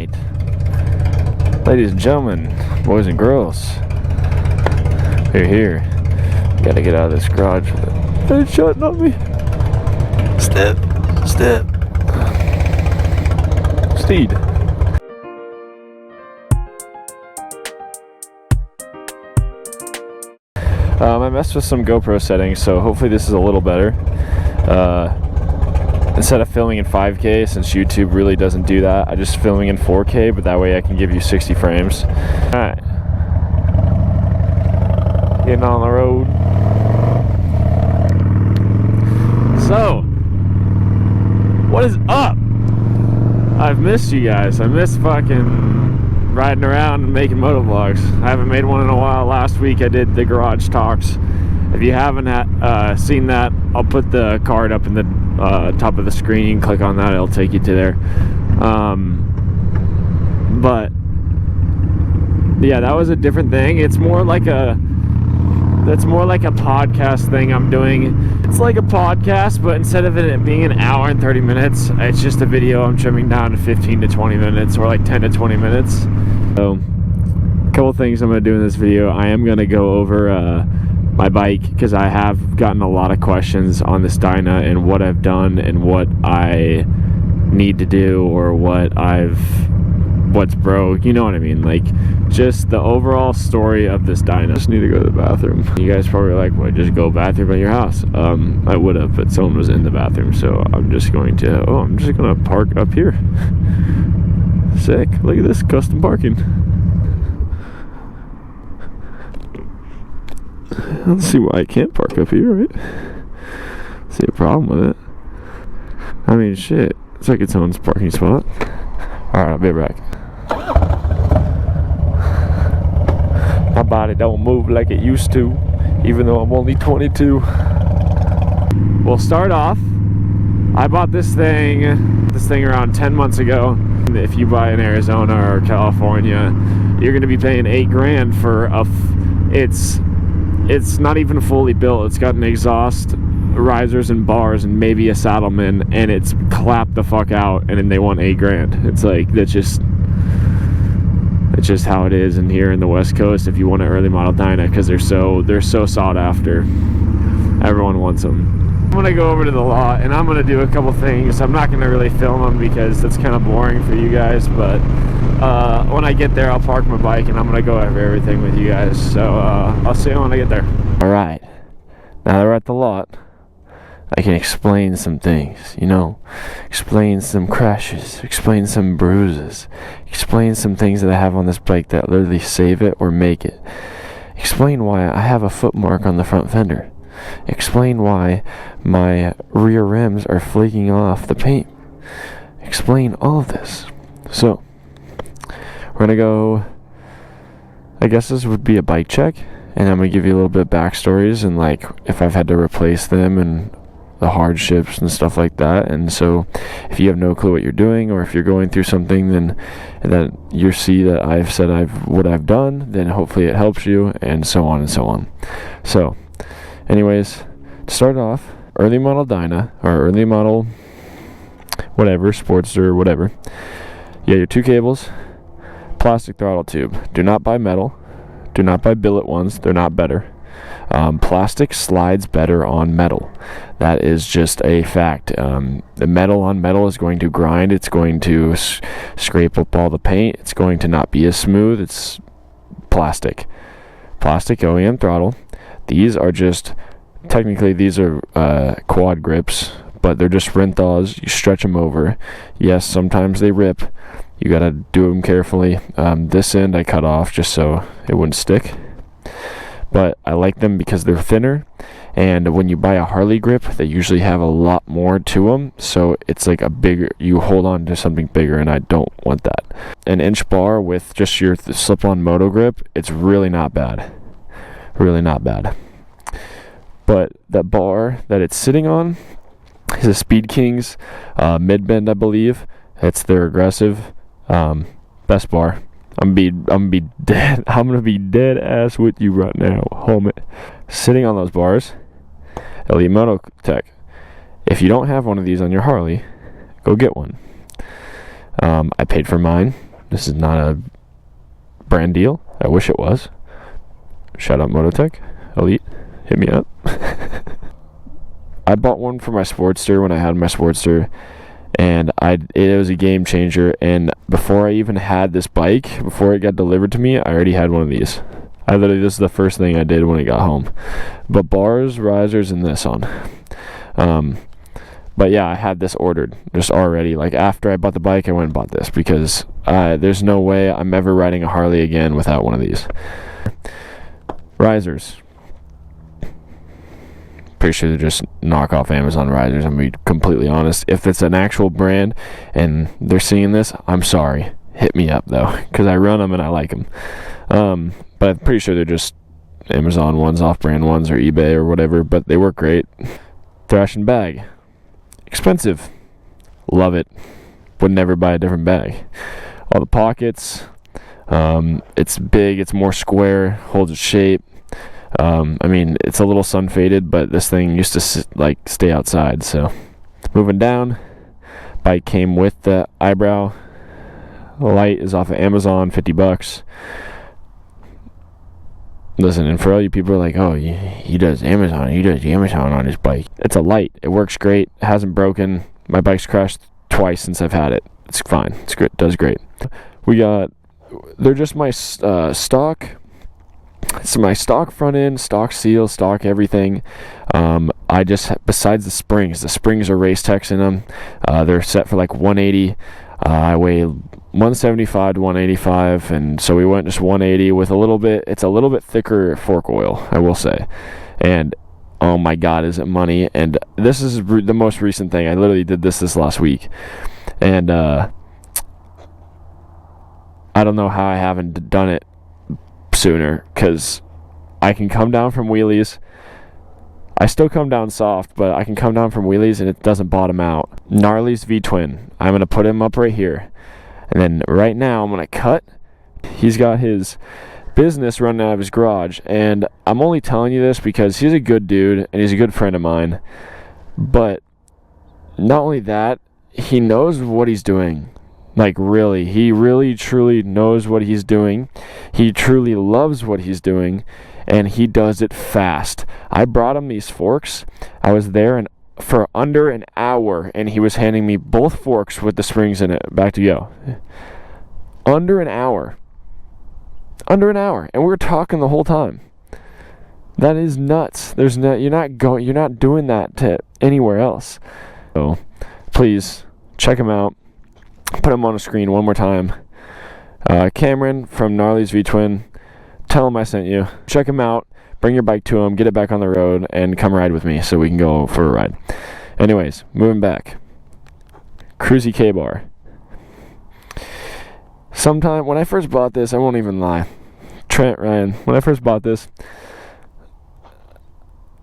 right, ladies and gentlemen, boys and girls, we're here. Gotta get out of this garage. They're shutting on me. Step. Steed. I messed with some GoPro settings, so hopefully this is a little better. Instead of filming in 5K, since YouTube really doesn't do that, I'm just filming in 4K, but that way I can give you 60 frames. Alright. Getting on the road. So, what is up? I've missed you guys. I miss fucking riding around and making motovlogs. I haven't made one in a while. Last week I did the garage talks. If you haven't seen that, I'll put the card up in the top of the screen. You can click on that, it'll take you to there. But yeah, that was a different thing. It's more like a podcast thing I'm doing. It's like a podcast, but instead of it being an hour and 30 minutes, it's just a video I'm trimming down to 15 to 20 minutes, or like 10 to 20 minutes. So, a couple things I'm going to do in this video. I am going to go over my bike, because I have gotten a lot of questions on this Dyna and what I've done and what I need to do, or what's broke, you know what I mean, like just the overall story of this Dyna. I just need to go to the bathroom. You guys probably like, well, just go bathroom at your house. I would have, but someone was in the bathroom, so I'm just gonna park up here. Sick, look at this, custom parking. I don't see why I can't park up here, right? See a problem with it. I mean, shit, it's like its own parking spot. Alright, I'll be right back. My body don't move like it used to, even though I'm only 22. We'll start off. I bought this thing around 10 months ago. If you buy in Arizona or California, you're gonna be paying $8,000 for it's not even fully built. It's got an exhaust, risers and bars, and maybe a saddleman, and it's clapped the fuck out, and then they want $8,000. It's like, that's just how it is in here in the West Coast if you want an early model Dyna, because they're so sought after. Everyone wants them. I'm gonna go over to the lot and I'm gonna do a couple things. I'm not gonna really film them because that's kind of boring for you guys, but when I get there I'll park my bike and I'm gonna go over everything with you guys. So I'll see you when I get there. Alright, now that we're at the lot, I can explain some things, you know, explain some crashes, explain some bruises, explain some things that I have on this bike that literally save it or make it, explain why I have a foot mark on the front fender, explain why my rear rims are flaking off the paint, explain all of this. So, we're gonna go, I guess this would be a bike check, and I'm gonna give you a little bit of backstories and like if I've had to replace them and the hardships and stuff like that. And so if you have no clue what you're doing, or if you're going through something, then that you see that I've said what I've done, then hopefully it helps you, and so on and so on. So anyways, to start off, early model Dyna, or early model whatever, Sportster, whatever, you got your two cables, plastic throttle tube. Do not buy metal, do not buy billet ones, they're not better. Plastic slides better on metal. That is just a fact. The metal on metal is going to grind. It's going to scrape up all the paint. It's going to not be as smooth. It's plastic. Plastic OEM throttle. These are just, technically these are quad grips, but they're just Renthaws. You stretch them over. Yes, sometimes they rip. You gotta do them carefully. This end I cut off just so it wouldn't stick. But I like them because they're thinner, and when you buy a Harley grip, they usually have a lot more to them, so it's like you hold on to something bigger, and I don't want that. An inch bar with just your slip-on moto grip, it's really not bad. Really not bad. But that bar that it's sitting on is a Speed Kings mid-bend, I believe. It's their aggressive best bar. I'm gonna be dead ass with you right now, homie. Sitting on those bars, Elite Moto Tech. If you don't have one of these on your Harley, go get one. I paid for mine. This is not a brand deal. I wish it was. Shout out Mototech Elite. Hit me up. I bought one for my Sportster when I had my Sportster, and it was a game changer. And before I even had this bike, before it got delivered to me, I already had one of these. This is the first thing I did when I got home. But bars, risers, and this on. But yeah, I had this ordered just already. Like after I bought the bike, I went and bought this because there's no way I'm ever riding a Harley again without one of these. Risers. Pretty sure they're just knockoff Amazon risers. I'm gonna be completely honest. If it's an actual brand and they're seeing this, I'm sorry. Hit me up though, because I run them and I like them. But I'm pretty sure they're just Amazon ones, off-brand ones, or eBay or whatever. But they work great. Thrashing bag. Expensive. Love it. Would never buy a different bag. All the pockets. It's big. It's more square. Holds its shape. I mean, it's a little sun faded, but this thing used to stay outside. So moving down, bike came with the eyebrow. The light is off of Amazon, $50. Listen, and for all you people who are like, oh, he does Amazon on his bike. It's a light. It works great. It hasn't broken. My bike's crashed twice since I've had it. It's fine. It's great. It does great. They're just my stock. It's my stock front end, stock seal, stock everything. Besides the springs are Race Techs in them. They're set for like 180. I weigh 175 to 185, and so we went just 180 with it's a little bit thicker fork oil, I will say. And oh my God, is it money? And this is the most recent thing. I literally did this last week. And I don't know how I haven't done it sooner, because I can come down from wheelies. I still come down soft, but I can come down from wheelies and it doesn't bottom out. Gnarly's V-twin. I'm going to put him up right here. And then right now I'm going to cut. He's got his business running out of his garage. And I'm only telling you this because he's a good dude and he's a good friend of mine. But not only that, he knows what he's doing. Like really, he really truly knows what he's doing. He truly loves what he's doing, and he does it fast. I brought him these forks. I was there for under an hour, and he was handing me both forks with the springs in it. Back to go. Under an hour, and we were talking the whole time. That is nuts. You're not doing that to anywhere else. So please check him out. Put him on a screen one more time. Cameron from Gnarly's V-twin. Tell him I sent you. Check him out. Bring your bike to him. Get it back on the road and come ride with me so we can go for a ride. Anyways, moving back. Cruzy K-bar. Sometime when I first bought this, I won't even lie. Trent, Ryan, when I first bought this,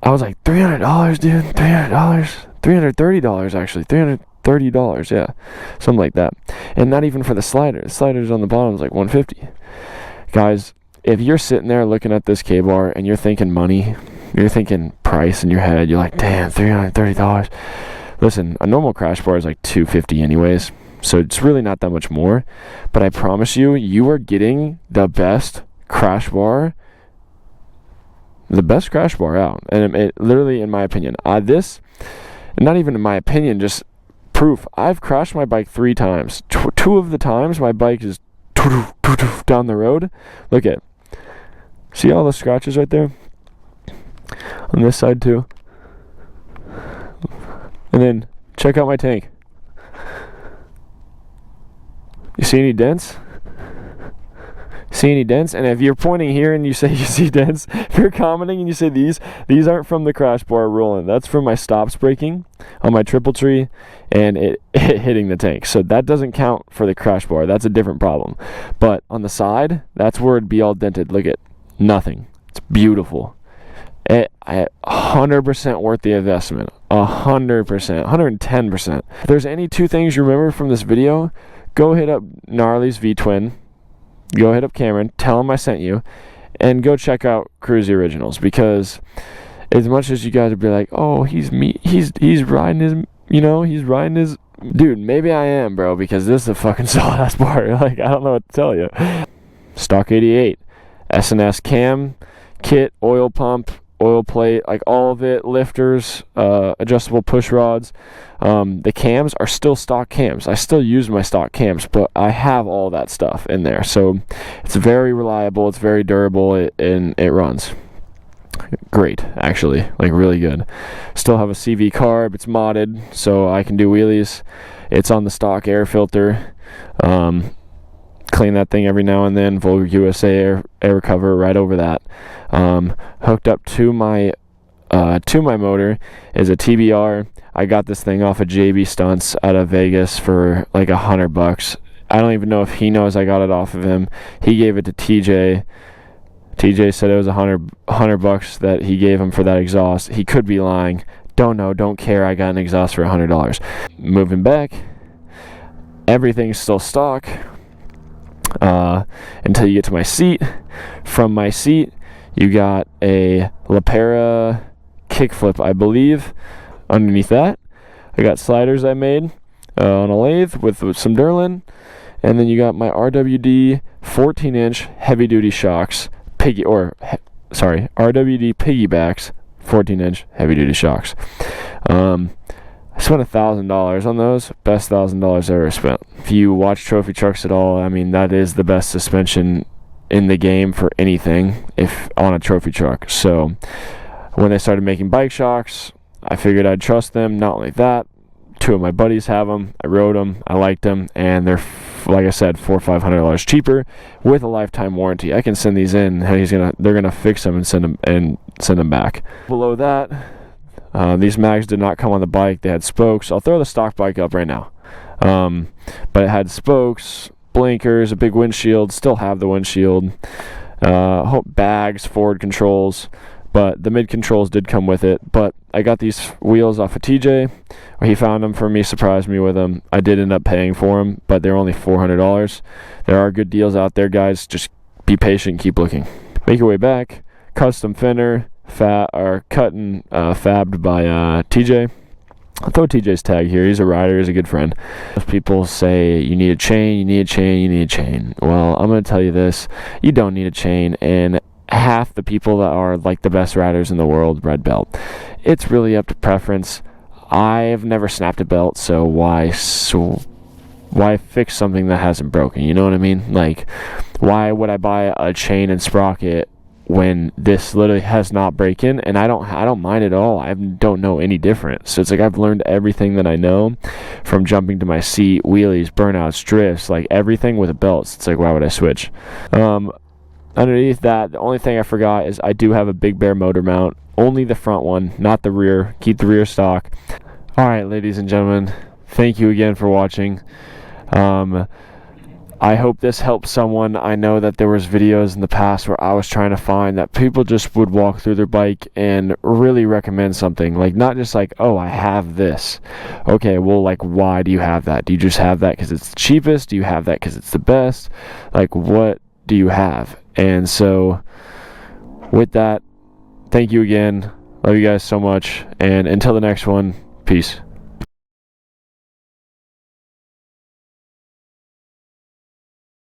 I was like, $300, dude. $300. $330 actually. $330, yeah, something like that. And not even for the slider. The slider's on the bottom is like $150. Guys, if you're sitting there looking at this K-bar and you're thinking money, you're thinking price in your head, you're like, damn, $330. Listen, a normal crash bar is like $250 anyways, so it's really not that much more. But I promise you, you are getting the best crash bar out. And it literally, in my opinion, not even in my opinion, just proof. I've crashed my bike 3 times. Two of the times my bike is down the road. Look at, see all the scratches right there on this side too. And then check out my tank. You see any dents? See any dents? And if you're pointing here and you say you see dents, if you're commenting and you say these aren't from the crash bar rolling, that's from my stops breaking on my triple tree and it hitting the tank. So that doesn't count for the crash bar. That's a different problem. But on the side, that's where it'd be all dented. Look at nothing. It's beautiful. 100% worth the investment. 100%, 110%. If there's any 2 things you remember from this video, go hit up Gnarly's V-twin. Go hit up Cameron, tell him I sent you, and go check out Cruzy Originals, because as much as you guys would be like, oh, he's riding his Dude, maybe I am, bro, because this is a fucking solid ass bar. Like, I don't know what to tell you. Stock 88, S&S cam, kit, oil pump, oil plate, like all of it, lifters, adjustable push rods. The cams are still stock cams. I still use my stock cams, but I have all that stuff in there. So it's very reliable, it's very durable, and it runs great, actually, like really good. Still have a CV carb, it's modded, so I can do wheelies. It's on the stock air filter. Clean that thing every now and then. Vulgar USA air cover right over that. Hooked up to my motor is a TBR. I got this thing off of JB Stunts out of Vegas for like $100. I don't even know if he knows I got it off of him. He gave it to TJ. TJ said it was $100 that he gave him for that exhaust. He could be lying. Don't know, don't care. I got an exhaust for $100. Moving back, everything's still stock until you get to my seat. From my seat, you got a Lapera kickflip, I believe, underneath that. I got sliders I made on a lathe with some Durlin. And then you got my RWD 14-inch heavy-duty shocks. RWD piggybacks, 14-inch heavy-duty shocks. I spent $1,000 on those. Best $1,000 I ever spent. If you watch trophy trucks at all, I mean, that is the best suspension in the game for anything if on a trophy truck. So when they started making bike shocks, I figured I'd trust them. Not only that, two of my buddies have them. I rode them. I liked them, and they're, like I said, $400 or $500 cheaper with a lifetime warranty. I can send these in, and they're gonna fix them and send them back. Below that, these mags did not come on the bike. They had spokes. I'll throw the stock bike up right now, but it had spokes, blinkers, a big windshield. Still have the windshield. Bags, forward controls. But the mid controls did come with it. But I got these wheels off of TJ. He found them for me, surprised me with them. I did end up paying for them, but they're only $400. There are good deals out there, guys. Just be patient, keep looking. Make your way back. Custom fender, cut and fabbed by TJ. I'll throw TJ's tag here. He's a rider. He's a good friend. Most people say you need a chain, you need a chain, you need a chain. Well, I'm going to tell you this. You don't need a chain, and half the people that are like the best riders in the world, red belt. It's really up to preference. I've never snapped a belt, so why fix something that hasn't broken? You know what I mean? Like, why would I buy a chain and sprocket when this literally has not broken? And I don't mind at all. I don't know any difference. So it's like I've learned everything that I know from jumping to my seat, wheelies, burnouts, drifts, like everything with a belt. So it's like, why would I switch? Underneath that, the only thing I forgot is I do have a Big Bear motor mount. Only the front one, not the rear. Keep the rear stock. Alright, ladies and gentlemen, thank you again for watching. I hope this helps someone. I know that there was videos in the past where I was trying to find that people just would walk through their bike and really recommend something. Like, not just like, oh, I have this. Okay, well, like, why do you have that? Do you just have that because it's the cheapest? Do you have that because it's the best? Like, what do you have? And so with that, thank you again. Love you guys so much. And until the next one, peace.